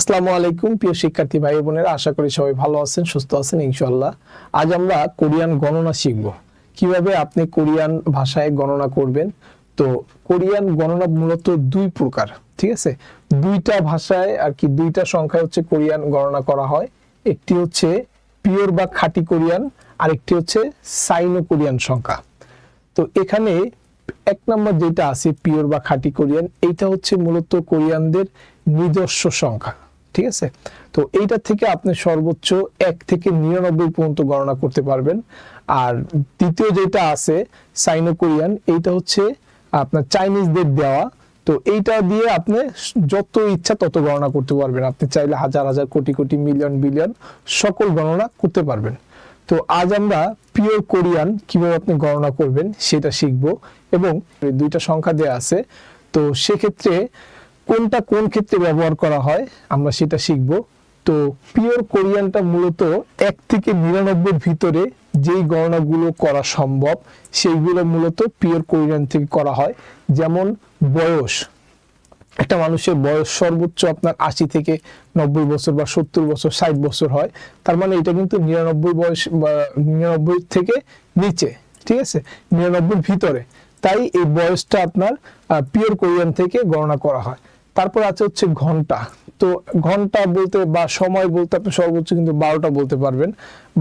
আসসালামু আলাইকুম প্রিয় শিক্ষার্থী ভাই বোনেরা, আশা করি সবাই ভালো আছেন, সুস্থ আছেন ইনশাআল্লাহ। আজ আমরা কোরিয়ান গণনা শিখব, কিভাবে আপনি কোরিয়ান ভাষায় গণনা করবেন। তো কোরিয়ান গণনা মূলত দুই প্রকার, ঠিক আছে। দুইটা ভাষায় আর কি, দুইটা সংখ্যায় হচ্ছে কোরিয়ান গণনা করা হয়। একটি হচ্ছে পিওর বা খাঁটি কোরিয়ান, আরেকটি হচ্ছে সাইনো কোরিয়ান সংখ্যা। তো এখানে এক নম্বর যেটা আছে পিওর বা খাঁটি কোরিয়ান, এইটা হচ্ছে মূলত কোরিয়ানদের নিজস্ব সংখ্যা, ঠিক আছে। তো এইটা থেকে আপনি সর্বোচ্চ 1 থেকে 99 পর্যন্ত গণনা করতে পারবেন। আর দ্বিতীয় যেটা আছে সাইনো কোরিয়ান, এইটা হচ্ছে আপনার চাইনিজদের দেওয়া। তো এইটা দিয়ে আপনি যত ইচ্ছা তত গণনা করতে পারবেন। আপনি চাইলে হাজার হাজার কোটি কোটি মিলিয়ন বিলিয়ন সকল গণনা করতে পারবেন। তো আজ আমরা পিওর কোরিয়ান কিভাবে আপনি গণনা করবেন সেটা শিখব, এবং দুইটা সংখ্যা দেয়া আছে। তো সেক্ষেত্রে কোনটা কোন ক্ষেত্রে ব্যবহার করা হয় আমরা সেটা শিখব। তো পিওর কোরিয়ানটা মূলত 1 থেকে 99 ভিতরে যেই গণনাগুলো করা সম্ভব সেইগুলো মূলত পিওর কোরিয়ান থেকে করা হয়। যেমন বয়স, একটা মানুষের বয়স সর্বোচ্চ আপনার 80 থেকে 90 বছর বা 70 বছর 60 বছর হয়, তার মানে এটা কিন্তু 99 বয়স বা 99 থেকে নিচে, ঠিক আছে, 99 ভিতরে। তাই এই বয়সটা আপনার পিওর কোরিয়ান থেকে গণনা করা হয়। তারপর আছে হচ্ছে ঘন্টা। তো ঘন্টা বলতে বা সময় বলতে আপনি সর্বোচ্চ কিন্তু 12টা বলতে পারবেন,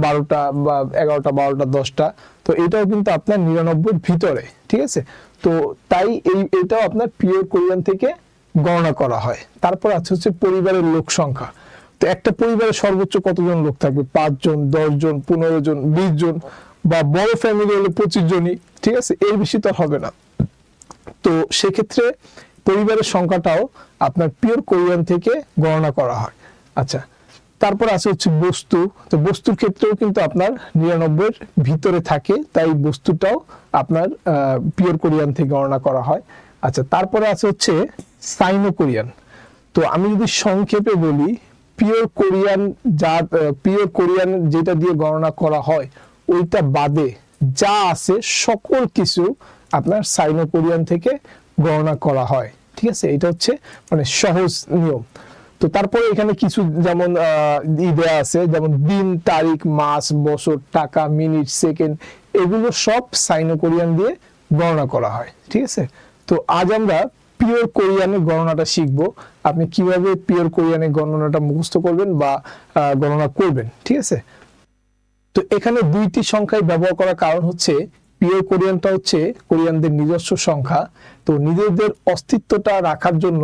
12টা বা 11টা 12টা 10টা। তো এটাও কিন্তু আপনার 99 ভিতরে, ঠিক আছে। তো তাই এটাও আপনার পিওর কোরিয়ান থেকে গণনা করা হয়। তারপর আছে হচ্ছে পরিবারের লোক সংখ্যা। তো একটা পরিবারে সর্বোচ্চ কতজন লোক থাকবে? 5 জন, 10 জন, 15 জন, 20 জন, বা বড় ফ্যামিলি হলে 25 জনই, ঠিক আছে, এর বেশি তো হবে না। তো সেক্ষেত্রে পরিবারের সংখ্যাটাও আপনার পিওর কোরিয়ান থেকে গণনা করা হয়। আচ্ছা, তারপর আছে হচ্ছে বস্তু। তো বস্তুর ক্ষেত্রেও কিন্তু আপনার 99 ভিতরে থাকে, তাই বস্তুটাও আপনার পিওর কোরিয়ান থেকে গণনা করা হয়। আচ্ছা, তারপরে আছে হচ্ছে সাইনো কোরিয়ান। তো আমি যদি সংক্ষেপে বলি, পিওর কোরিয়ান পিওর কোরিয়ান যেটা দিয়ে গণনা করা হয় ওইটা বাদে যা আছে সকল কিছু আপনার সাইনো কোরিয়ান থেকে গণনা করা হয়, ঠিক আছে। এটা হচ্ছে মানে সহজ নিয়ম। তো তারপরে এখানে কিছু যেমন দেয়া আছে, যেমন দিন, তারিখ, মাস, বছর, টাকা, মিনিট, সেকেন্ড, এগুলো সব সাইনো কোরিয়ান দিয়ে গণনা করা হয়, ঠিক আছে। তো আজ আমরা পিওর কোরিয়ানের গণনাটা শিখবো, আপনি কিভাবে পিওর কোরিয়ানের গণনাটা মুখস্থ করবেন বা গণনা করবেন, ঠিক আছে। তো এখানে দুইটি সংখ্যায় ব্যবহার করার কারণ হচ্ছে পিওর কোরিয়ানটা হচ্ছে কোরিয়ানদের নিজস্ব সংখ্যা। তো নিজেদের অস্তিত্বটা রাখার জন্য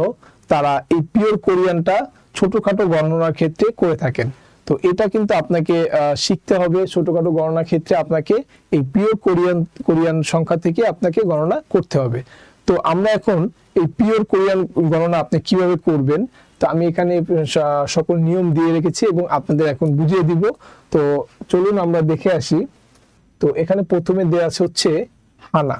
তারা এই পিওর কোরিয়ানটা ছোটখাটো গণনার ক্ষেত্রে করে থাকেন। তো এটা কিন্তু আপনাকে শিখতে হবে। ছোটখাটো গণনার ক্ষেত্রে আপনাকে এই পিওর কোরিয়ান সংখ্যা থেকে আপনাকে গণনা করতে হবে। তো আমরা এখন এই পিওর কোরিয়ান গণনা আপনি কিভাবে করবেন, তো আমি এখানে সকল নিয়ম দিয়ে রেখেছি এবং আপনাদের এখন বুঝিয়ে দিব। তো চলুন আমরা দেখে আসি। তো এখানে প্রথমে দেয়া আছে হচ্ছে হানা।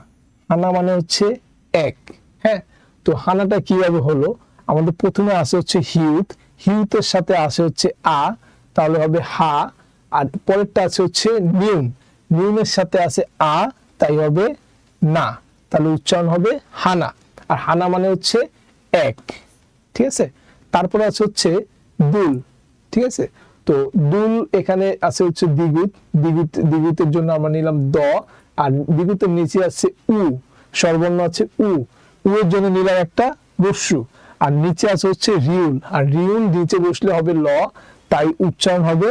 হানা মানে হচ্ছে 1, হ্যাঁ। তো হানাটা কিভাবে হলো, আমাদের প্রথমে আছে হচ্ছে হিউত, হিউতের সাথে আছে হচ্ছে আ, তাহলে হবে হা। আর পরেরটা আছে হচ্ছে নিউন, নিউনের সাথে আছে আ, তাই হবে না, তাহলে উচ্চারণ হবে হানা। আর হানা মানে হচ্ছে 1, ঠিক আছে। তারপরে আছে হচ্ছে দুল, ঠিক আছে। তো দুল এখানে আছে হচ্ছে দ্বিগুত, দ্বিগুতের জন্য আমরা নিলাম দ, আর দ্বিগুতের নিচে আছে উ, স্বরবর্ণ আছে উ, উ এর জন্য নিলাম একটা রস্যু। আর নিচে আছে হচ্ছে রিউল, আর রিউল নিচে বসলে হবে ল, তাই উচ্চারণ হবে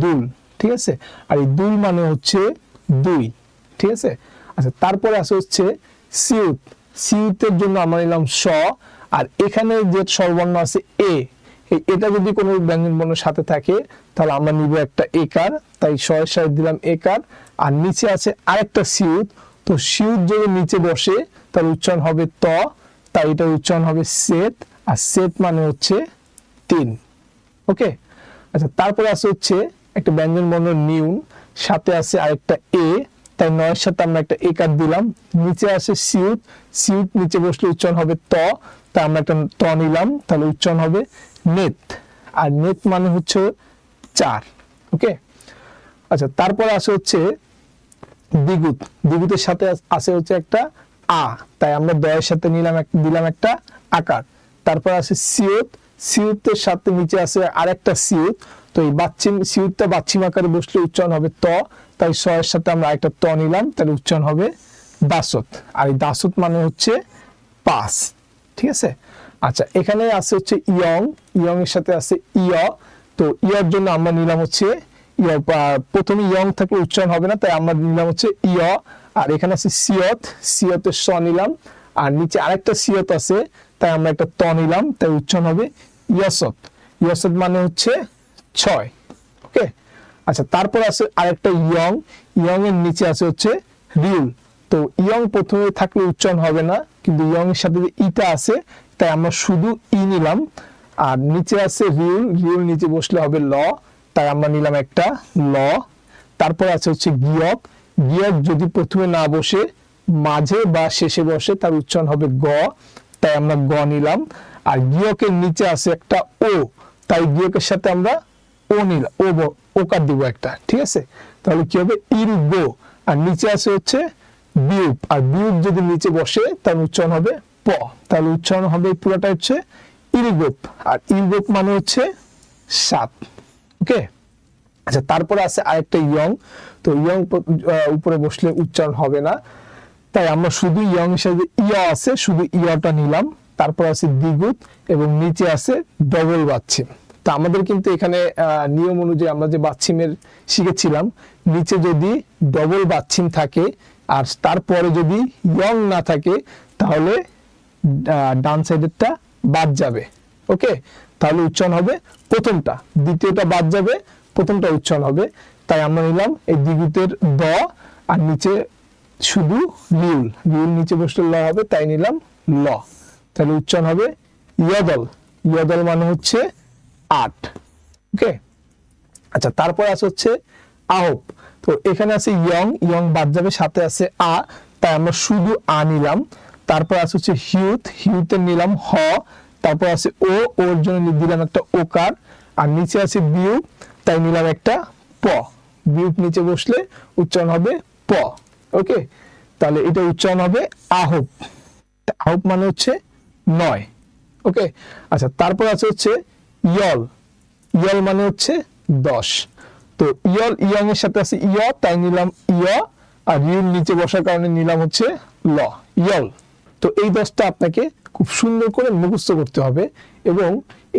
দুল, ঠিক আছে। আর এই দুল মানে হচ্ছে 2, ঠিক আছে। আচ্ছা, তারপরে আছে হচ্ছে সিউত, সিউতের জন্য আমরা নিলাম স, আর এখানে যে স্বরবর্ণ আছে এ, এটা যদি কোনো ব্যঞ্জন বর্ণের সাথে থাকে তাহলে আমরা নিব একটা একার, তাই স এর সাথে দিলাম একার। আর নিচে আছে আরেকটা সিউত, তো সিউত যদি নিচে বসে তাহলে উচ্চারণ হবে ত, তাই এটা উচ্চারণ হবে সেত, আর সেত মানে হচ্ছে 3, ওকে। আচ্ছা, তারপরে আছে হচ্ছে একটা ব্যঞ্জন বর্ণ নিউন, সাথে আছে আরেকটা এ, তাই 9 এর সাথে আমরা একটা একার দিলাম। নিচে আছে সিউত, সিউত নিচে বসলে উচ্চারণ হবে ত, তাই আমরা একটা ত নিলাম, তাহলে উচ্চারণ হবে নেত, আর নেত মানে হচ্ছে 4, ওকে। আচ্ছা, তারপরে আছে হচ্ছে দ্বিগুত, দ্বিগুতের সাথে আছে হচ্ছে একটা আ, তাই আমরা দয়ের সাথে দিলাম একটা আকার। তারপর আছে সিয়ত, সিউতের সাথে নিচে আছে আরেকটা সিউত, তো এই বাচ্চিম সিউতটা বাচ্চিম আকারে বসলে উচ্চারণ হবে ত, তাই স এর সাথে আমরা একটা ত নিলাম, তাহলে উচ্চারণ হবে দাসত। আর এই দাসত মানে হচ্ছে পাস, ঠিক আছে। আচ্ছা, এখানে আছে হচ্ছে ইয়ং, ইয়ং এর সাথে আছে ইয়, তো ইয়র জন্য আমরা নিলাম হচ্ছে প্রথমে ইয়ং থাকলে উচ্চারণ হবে না, তাই আমরা নিলাম হচ্ছে ইয়। আর এখানে আছে সিয়ত, সিয়তের স নিলাম, আর নিচে আরেকটা সিয়ত আছে, তাই আমরা একটা ত নিলাম, তাই উচ্চারণ হবে ইয়সত। ইয়সত মানে হচ্ছে 6। ওকে, আচ্ছা, তারপর আছে আরেকটা ইয়ং, ইয়ং এর নিচে আছে হচ্ছে রিউল। তো ইয়ং প্রথমে থাকলে উচ্চারণ হবে না, কিন্তু ইয়ং এর সাথে যে ইটা আছে, তাই আমরা শুধু ই নিলাম। আর নিচে আছে রিউল, রিউল নিচে বসলে হবে ল, তাই আমরা নিলাম একটা ল। তারপর আছে হচ্ছে গিয়ক, গিয়ক যদি প্রথমে না বসে মাঝে বা শেষে বসে তার উচ্চারণ হবে গ, তাই আমরা গ নিলাম। আর গিয়কের নিচে আছে একটা ও, তাই গিয়কের সাথে আমরা ও নিলাম, ওকার দিব একটা, ঠিক আছে। তাহলে কি হবে ইল গো। আর নিচে আছে হচ্ছে বিউপ, আর বিউপ যদি নিচে বসে তার উচ্চারণ হবে প, তাহলে উচ্চারণ হবে পুরোটা হচ্ছে ইলগোপ। আর ইলগোপ মানে হচ্ছে 7। ওকে, আচ্ছা, তারপরে আছে আরেকটা ইয়ং, তো ইয়ং উপরে বসলে উচ্চারণ হবে না, তাই আমরা শুধু ইয়ং হিসেবে ইয় আছে, শুধু ইয়টা নিলাম। তারপর আছে দ্বিগুত এবং নিচে আছে ডবল বাচ্চিম। তো আমাদের কিন্তু এখানে নিয়ম অনুযায়ী আমরা যে বাচ্চিমের শিখেছিলাম, নিচে যদি ডবল বাচ্চিম থাকে আর তারপরে যদি ইয়ং না থাকে, তাহলে ডান সাইডেরটা বাদ যাবে। ওকে, তাহলে উচ্চারণ হবে প্রথমটা, দ্বিতীয়টা বাদ যাবে, প্রথমটা উচ্চারণ হবে। তাই আমরা নিলাম এই দ্বিগুতের দ, আর নিচে শুধু রিউল, রিউল নিচে বসলে ল হবে, তাই নিলাম ল। তাহলে উচ্চারণ হবে ইয়দল, ইয়দল মানে হচ্ছে 8। ওকে, আচ্ছা, তারপর আছে হচ্ছে আহব। তো এখানে আছে ইয়ং, ইয়ং বাদ যাবে, সাথে আছে আ, তাই আমরা শুধু আ নিলাম। তারপর আছে হচ্ছে হিউথ, হিউথের নিলাম হ। তারপর আছে ও, ওর জন্য দিলাম একটা ওকার। আর নিচে আছে বিউপ, তাই নিলাম একটা প, বিউপ নিচে বসলে উচ্চারণ হবে প। ওকে, তাহলে এটা উচ্চারণ হবে আহব, আহব মানে হচ্ছে 9। ওকে, আচ্ছা, তারপর আছে হচ্ছে ইয়ল, ইয়ল মানে হচ্ছে 10। তো ইয়ল, ইয়ং এর সাথে আছে ইয়, তাই নিলাম ইয়, আর রিউল নিচে বসার কারণে নিলাম হচ্ছে ল, ইয়ল। তো এই 10টা আপনাকে খুব সুন্দর করে মুখস্থ করতে হবে, এবং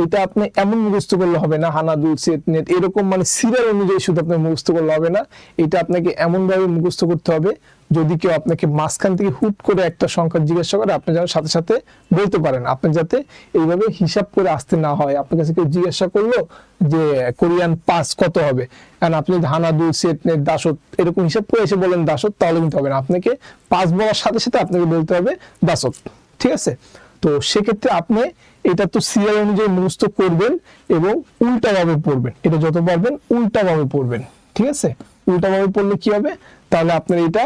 এটা আপনি এমন মুখস্থ করলে হবে না হানাদুল সেট নেট এরকম মানে সিরিয়াল অনুযায়ী শুধু আপনি মুখস্থ করলে হবে না, এটা আপনাকে এমন ভাবে মুখস্থ করতে হবে যদি কেউ আপনাকে মাঝখান থেকে হুট করে একটা সংখ্যা জিজ্ঞাসা করে আপনি যেন সাথে সাথে বলতে পারেন, আপনি যাতে এইভাবে হিসাব করে আসতে না হয়। আপনার কাছে কেউ জিজ্ঞাসা করলো যে কোরিয়ান 5 কত হবে, কারণ আপনি যদি হানাদুল সেট নেট দাসত এরকম হিসাব করে এসে বলেন দাসত, তাহলে কিন্তু হবে না। আপনাকে 5 বলার সাথে সাথে আপনাকে বলতে হবে দাসত, ঠিক আছে। তো সেক্ষেত্রে আপনি এটা তো সিরিয়াল অনুযায়ী মুখস্থ করবেন এবং উল্টাভাবে পড়বেন, এটা যত পারবেন উল্টাভাবে পড়বেন, ঠিক আছে। উল্টাভাবে পড়লে কি হবে, তাহলে আপনার এটা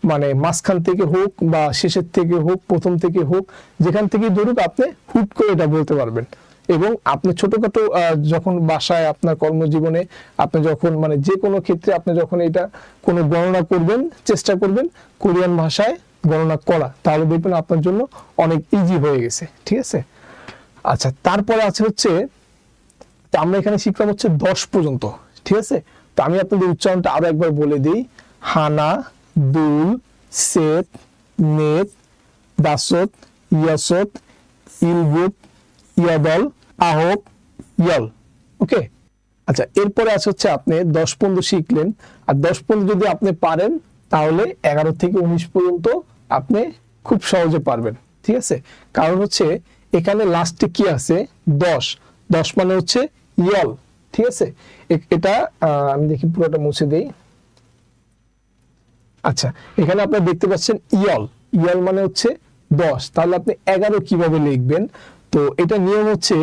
মানে মাঝখান থেকে হোক বা শেষের থেকে হোক, প্রথম থেকে হোক, যেখান থেকে ধরুক আপনি হুট করে এটা বলতে পারবেন। এবং আপনি ছোটখাটো যখন বাসায় আপনার কর্মজীবনে আপনি যখন মানে যে কোনো ক্ষেত্রে আপনি যখন এটা কোনো গণনা করবেন, চেষ্টা করবেন কোরিয়ান ভাষায় গণনা করা, তাহলে দেখবেন আপনার জন্য অনেক ইজি হয়ে গেছে, ঠিক আছে। আচ্ছা, তারপরে আছে হচ্ছে আমরা এখানে শিখলাম হচ্ছে 10 পর্যন্ত, ঠিক আছে। তো আমি আপনাদের উচ্চারণটা আরো একবার বলে দিই, হানা, দুল, সেত, নেত, দাসত, ইয়াসত, ইলগুত, ইয়াদল, আহব, ইয়ল। ওকে, আচ্ছা, এরপরে আছে হচ্ছে আপনি 10 পর্যন্ত শিখলেন, আর 10 পর্যন্ত যদি আপনি পারেন তাহলে 11 থেকে 19 পর্যন্ত আপনি খুব সহজে পারবেন, ঠিক আছে। কারণ হচ্ছে এখানে লাস্টে কি আছে 10, 10 মানে হচ্ছে ইয়ল, ঠিক আছে। এটা আমি দেখি পুরোটা মুছে দেই। আচ্ছা, এখানে আপনারা দেখতে পাচ্ছেন ইয়ল, ইয়ল মানে হচ্ছে 10, তাহলে আপনি 11 কিভাবে লিখবেন? তো এটা নিয়ম হচ্ছে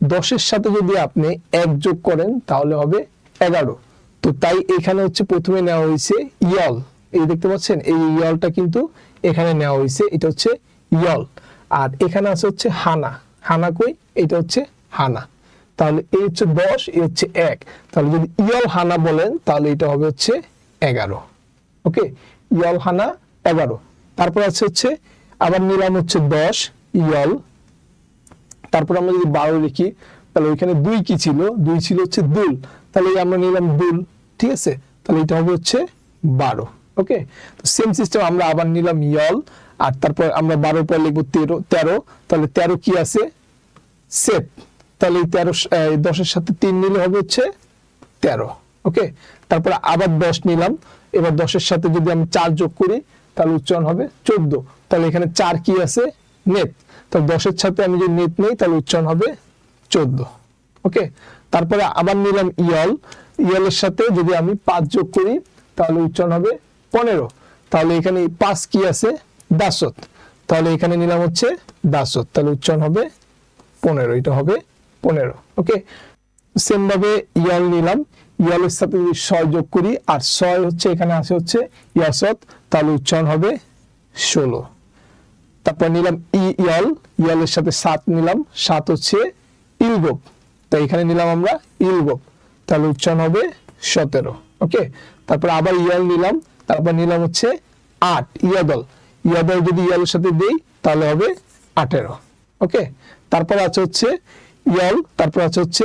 10 এর সাথে যদি আপনি 1 যোগ করেন তাহলে হবে 11। তো তাই এখানে হচ্ছে প্রথমে নেওয়া হয়েছে ইয়ল, এই দেখতে পাচ্ছেন এই ইয়লটা কিন্তু এখানে নেওয়া হয়েছে, এটা হচ্ছে ইয়ল। আর এখানে আছে হচ্ছে হানা, হানা কই, এটা হচ্ছে হানা। তাহলে এই হচ্ছে 10, এই হচ্ছে 1, তাহলে যদি ইয়ল হানা বলেন তাহলে এটা হবে হচ্ছে 11। ওকে, ইয়ল হানা 11। তারপর আছে হচ্ছে আবার নিলাম হচ্ছে 10 ইয়ল, তারপর আমরা যদি 12 লিখি তাহলে ওইখানে 2 কি ছিল, 2 ছিল হচ্ছে দুল, তাহলে আমরা নিলাম দুল, ঠিক আছে, তাহলে এটা হবে হচ্ছে 12। ওকে, তো সেম সিস্টেম আমরা আবার নিলাম ইয়ল, আর তারপর আমরা 12 পর লিখবো 13, তাহলে 13 কি আছে সেট, তাহলে এই 13 10-এর সাথে 3 নিলে হবে হচ্ছে 13। ওকে, তারপর আবার 10 নিলাম, এবার 10-এর সাথে যদি আমি 4 যোগ করি তাহলে উচ্চারণ হবে 14, তাহলে এখানে 4 কি আছে নেত, তাহলে 10-এর সাথে আমি যদি নেত নেই তাহলে উচ্চারণ হবে 14। ওকে, তারপরে আবার নিলাম ইয়লের সাথে যদি আমি 5 যোগ করি তাহলে উচ্চারণ হবে 15, তাহলে এখানে 5 কি আছে দাসত, তাহলে এখানে নিলাম হচ্ছে দাসত, তাহলে উচ্চারণ হবে 15, এটা হবে 15। ওকে, সেম ভাবে ইয়ল নিলাম, ইয়লের সাথে যদি 6 যোগ করি আর 6 হচ্ছে এখানে আছে হচ্ছে ইয়াসত, তাহলে উচ্চারণ হবে 16। তারপর নিলাম ইয়লের সাথে 7 নিলাম, 7 হচ্ছে ইলগোপ, তাই এখানে নিলাম আমরা ইলগোপ, তাহলে উচ্চারণ হবে 17। ওকে, তারপর আবার ইয়ল নিলাম, তারপর নিলাম হচ্ছে 8 ইয়াদল যদি ইয়লের সাথে দেই তাহলে হবে 18। ওকে, তারপর আছে হচ্ছে ইয়ল, তারপর আছে হচ্ছে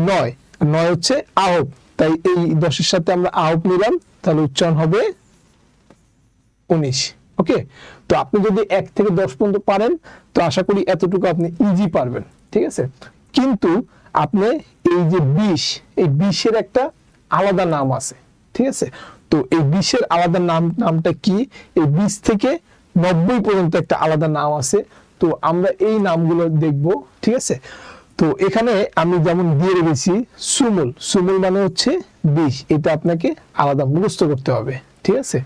9 হচ্ছে আহব, তাই এই 10-এর সাথে আমরা আহব নিলাম, তাহলে উচ্চারণ হবে 19। ওকে, তো আপনি যদি 1 থেকে 10 পর্যন্ত পারেন তো আশা করি এতটুকু আপনি ইজি পারবেন, ঠিক আছে, কিন্তু আপনি এই যে 20, এই 20-এর একটা আলাদা নাম আছে, ঠিক আছে, তো এই 20-এর আলাদা নামটা কি, এই 20 থেকে 90 পর্যন্ত একটা আলাদা নাম আছে, তো আমরা এই নামগুলো দেখব, ঠিক আছে। তো এখানে আমি যেমন দিয়ে রেখেছি সুমুল মানে হচ্ছে 20, এটা আপনাকে আলাদা মুখস্থ করতে হবে, ঠিক আছে।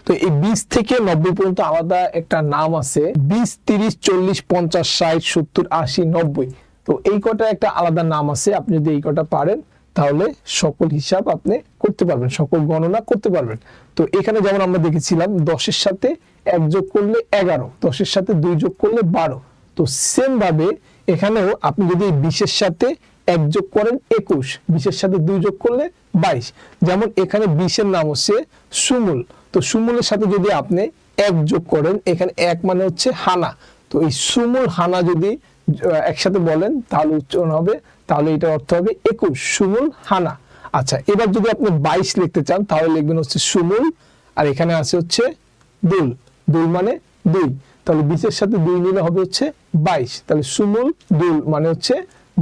তো এই 20 থেকে 90 পর্যন্ত আলাদা একটা নাম আছে, 20, 30, 40, 50, 60, 70, 80, 90, তো এই কটা একটা আলাদা নাম আছে। আপনি যদি এই কটা পারেন তাহলে সকল হিসাব আপনি করতে পারবেন, সকল গণনা করতে পারবেন। তো এখানে যেমন আমরা দেখেছিলাম 10-এর সাথে 1 যোগ করলে 11, 10-এর সাথে 2 যোগ করলে 12, তো সেম ভাবে এখানেও আপনি যদি 20-এর সাথে 1 যোগ করেন 21, 20-এর সাথে 2 যোগ করলে 22, যেমন এখানে 20-এর নাম হচ্ছে সুমুল, তো সুমুলের সাথে যদি আপনি 1 যোগ করেন, এখানে 1 মানে হচ্ছে হানা, তো এই সুমুল হানা যদি একসাথে বলেন তাহলে উচ্চারণ হবে, তাহলে এটার অর্থ হবে 21 সুমুল হানা। আচ্ছা, এবার যদি আপনি 22 লিখতে চান তাহলে লিখবেন হচ্ছে সুমুল, আর এখানে আছে হচ্ছে দুল মানে 2, তাহলে 20-এর সাথে 2 নিলে হবে হচ্ছে 22, তাহলে সুমুল দুল মানে হচ্ছে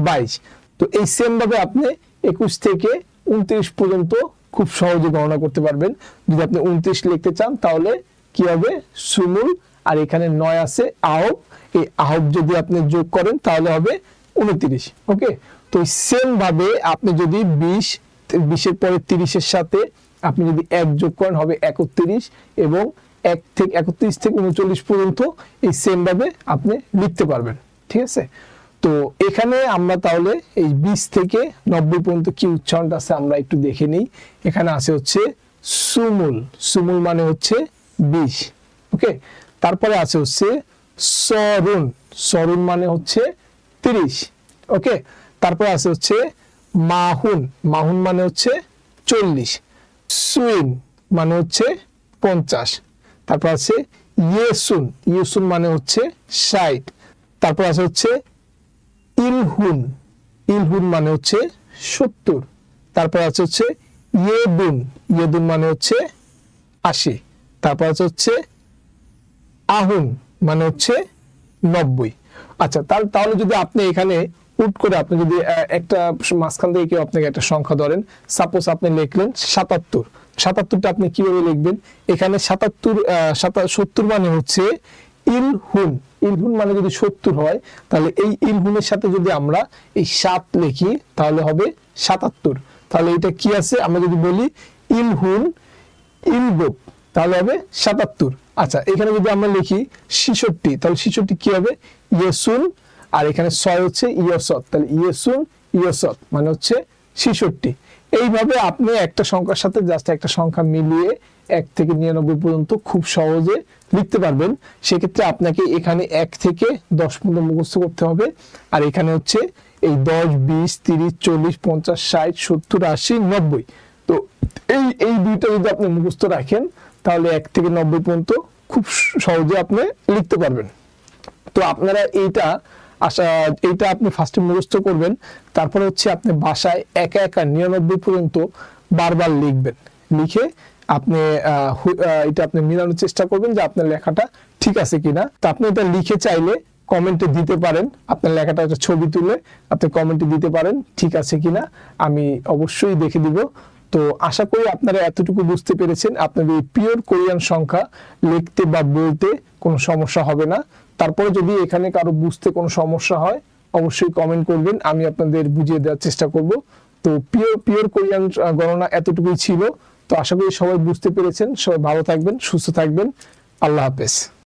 22। তো এই সেম ভাবে আপনি 21 থেকে 29 পর্যন্ত খুব সহজে গণনা করতে পারবেন। যদি আপনি 29 লিখতে চান তাহলে কি হবে সুমুল, আর এখানে 9 আছে আহব, এই আহব যদি আপনি যোগ করেন তাহলে হবে 29। ওকে, তো সেম ভাবে আপনি যদি 20-এর পরে 30-এর সাথে আপনি যদি 1 যোগ করেন হবে 31, এবং 31 থেকে 39 পর্যন্ত এই সেম ভাবে আপনি লিখতে পারবেন, ঠিক আছে। তো এখানে আমরা তাহলে এই 20 থেকে 90 পর্যন্ত কি উচ্চারণটা আছে আমরা একটু দেখে নিই। এখানে আছে হচ্ছে সুমুল মানে হচ্ছে 20। ওকে, তারপরে আছে হচ্ছে সরুন মানে হচ্ছে 30। ওকে, তারপরে আছে হচ্ছে মাহুন মানে হচ্ছে 40, সুইন মানে হচ্ছে 50, তারপর আছে ইয়েসুন মানে হচ্ছে 60, তারপর আছে হচ্ছে ইলহুন মানে হচ্ছে 70, তারপর আছে হচ্ছে ইয়েদুন মানে হচ্ছে 80, তারপর আছে হচ্ছে আহুন মানে হচ্ছে 90। আচ্ছা, তাহলে যদি আপনি এখানে উট করে আপনি যদি একটা মাঝখান থেকে কেউ আপনাকে একটা সংখ্যা ধরেন, সাপোজ আপনি লিখলেন 77, 77টা আপনি কিভাবে লিখবেন, এখানে 70 মানে হচ্ছে ইলহুন মানে যদি 70 হয় তাহলে এই ইলহুনের সাথে যদি আমরা এই 7 লিখি তাহলে হবে 77, তাহলে এটা কি আছে আমরা যদি বলি ইলহুন ইলগোপ তাহলে হবে 77। আচ্ছা, এখানে যদি আমরা লিখি 66 তাহলে 66 কি হবে ইয়েসুন, আর এখানে 6 হচ্ছে ইয়সত, তাহলে ইয়সত মানে হচ্ছে 66। এইভাবে আপনি একটা সংখ্যার সাথে জাস্ট একটা সংখ্যা মিলিয়ে 1 থেকে 99 পর্যন্ত খুব সহজে লিখতে পারবেন। সেক্ষেত্রে আপনাকে এখানে 1 থেকে 10 পর্যন্ত মুখস্থ করতে হবে, আর এখানে হচ্ছে এই 10, 20, 30, 40, 50, 60, 70, 80, 90, তো এই দুইটা যদি আপনি মুখস্থ রাখেন তাহলে 1 থেকে 90 পর্যন্ত খুব সহজে আপনি লিখতে পারবেন। তো আপনারা এইটা এইটা আপনি ফার্স্টে মুখস্থ করবেন, তারপরে হচ্ছে আপনি বাসায় একা একা 99 পর্যন্ত বারবার লিখবেন। লিখে আপনি এটা আপনি মিলানোর চেষ্টা করবেন যে আপনার লেখাটা ঠিক আছে কিনা। তো আপনি এটা লিখে চাইলে কমেন্টে দিতে পারেন, আপনার লেখাটা একটা ছবি তুলে আপনি কমেন্টে দিতে পারেন ঠিক আছে কিনা, আমি অবশ্যই দেখে দিব। তো আশা করি আপনারা এতটুকু বুঝতে পেরেছেন, আপনাদের এই পিওর কোরিয়ান সংখ্যা লিখতে বা বলতে কোনো সমস্যা হবে না। তারপরে যদি এখানে কারো বুঝতে কোনো সমস্যা হয় অবশ্যই কমেন্ট করবেন, আমি আপনাদের বুঝিয়ে দেওয়ার চেষ্টা করব। তো পিওর কোরিয়ান গণনা এতটুকুই ছিল। তো আশা করি সবাই বুঝতে পেরেছেন। সবাই ভালো থাকবেন, সুস্থ থাকবেন। আল্লাহ হাফেজ।